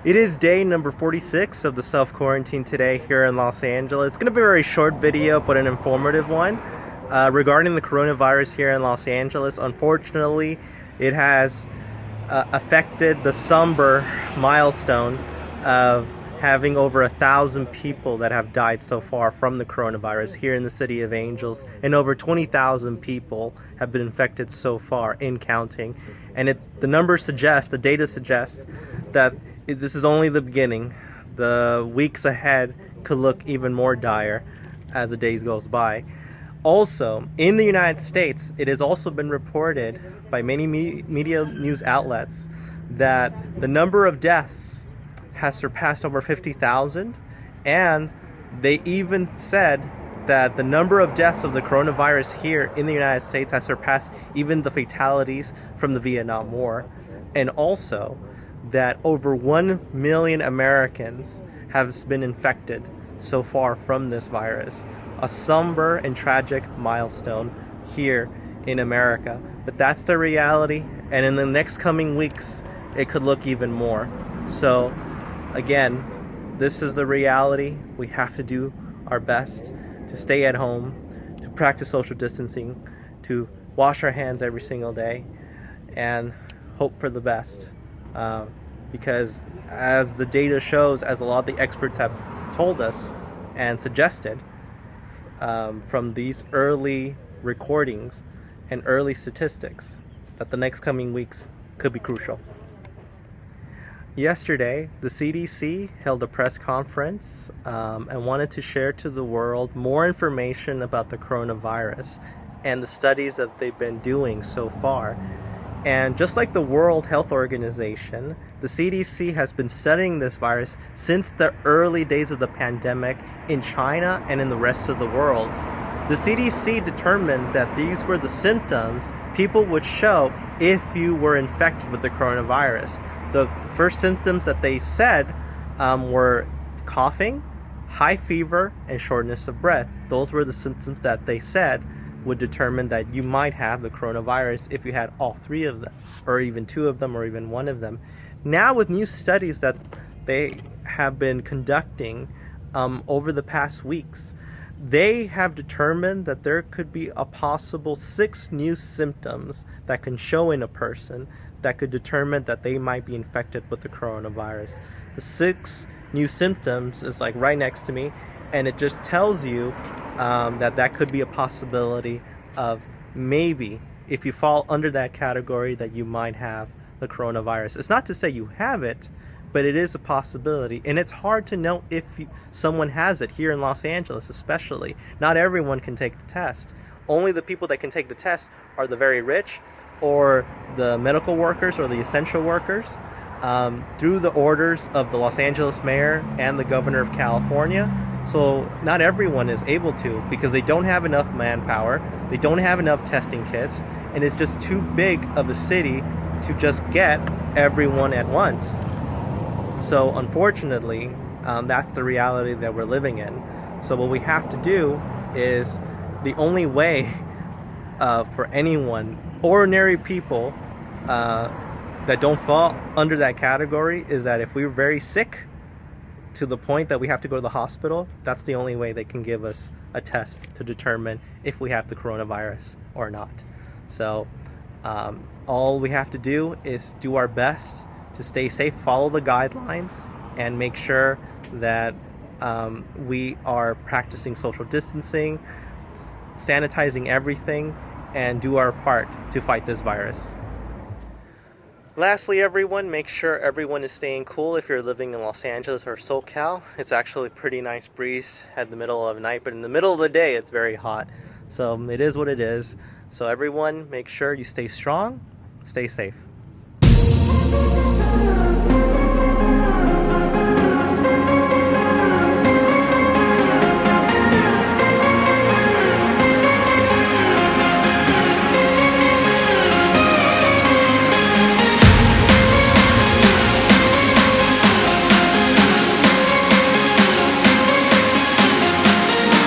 It is day number 46 of the self-quarantine today here in Los Angeles. It's going to be a very short video, but an informative one regarding the coronavirus here in Los Angeles. Unfortunately, it has affected the somber milestone of having over 1,000 people that have died so far from the coronavirus here in the city of Angels, and over 20,000 people have been infected so far in counting. And the numbers suggest, the data suggests that this is only the beginning. The weeks ahead could look even more dire as the days goes by. Also, in the United States, it has also been reported by many media news outlets that the number of deaths has surpassed over 50,000, and they even said that the number of deaths of the coronavirus here in the United States has surpassed even the fatalities from the Vietnam War, and also that over 1 million Americans have been infected so far from this virus. A somber and tragic milestone here in America. But that's the reality, and in the next coming weeks, it could look even more. So, again, this is the reality. We have to do our best to stay at home, to practice social distancing, to wash our hands every single day, and hope for the best. Because as the data shows, as a lot of the experts have told us and suggested, from these early recordings and early statistics, that the next coming weeks could be crucial. Yesterday, the CDC held a press conference and wanted to share to the world more information about the coronavirus and the studies that they've been doing so far. And just like the World Health Organization, the CDC has been studying this virus since the early days of the pandemic in China and in the rest of the world. The CDC determined that these were the symptoms people would show if you were infected with the coronavirus. The first symptoms that they said were coughing, high fever, and shortness of breath. Those were the symptoms that they said would determine that you might have the coronavirus if you had all three of them, or even two of them, or even one of them. Now, with new studies that they have been conducting over the past weeks, they have determined that there could be a possible 6 new symptoms that can show in a person that could determine that they might be infected with the coronavirus. The 6 new symptoms is like right next to me, and it just tells you that could be a possibility of maybe, if you fall under that category, that you might have the coronavirus. It's not to say you have it, but it is a possibility. And it's hard to know if someone has it here in Los Angeles, especially. Not everyone can take the test. Only the people that can take the test are the very rich, or the medical workers, or the essential workers, through the orders of the Los Angeles mayor and the governor of California. So not everyone is able to, because they don't have enough manpower, they don't have enough testing kits, and it's just too big of a city to just get everyone at once. So unfortunately, that's the reality that we're living in. So what we have to do is, the only way for anyone, ordinary people that don't fall under that category, is that if we're very sick to the point that we have to go to the hospital, that's the only way they can give us a test to determine if we have the coronavirus or not. So all we have to do is do our best to stay safe, follow the guidelines, and make sure that we are practicing social distancing, sanitizing everything, and do our part to fight this virus. Lastly, everyone, make sure everyone is staying cool if you're living in Los Angeles or SoCal. It's actually a pretty nice breeze at the middle of the night, but in the middle of the day, it's very hot. So it is what it is. So everyone, make sure you stay strong, stay safe.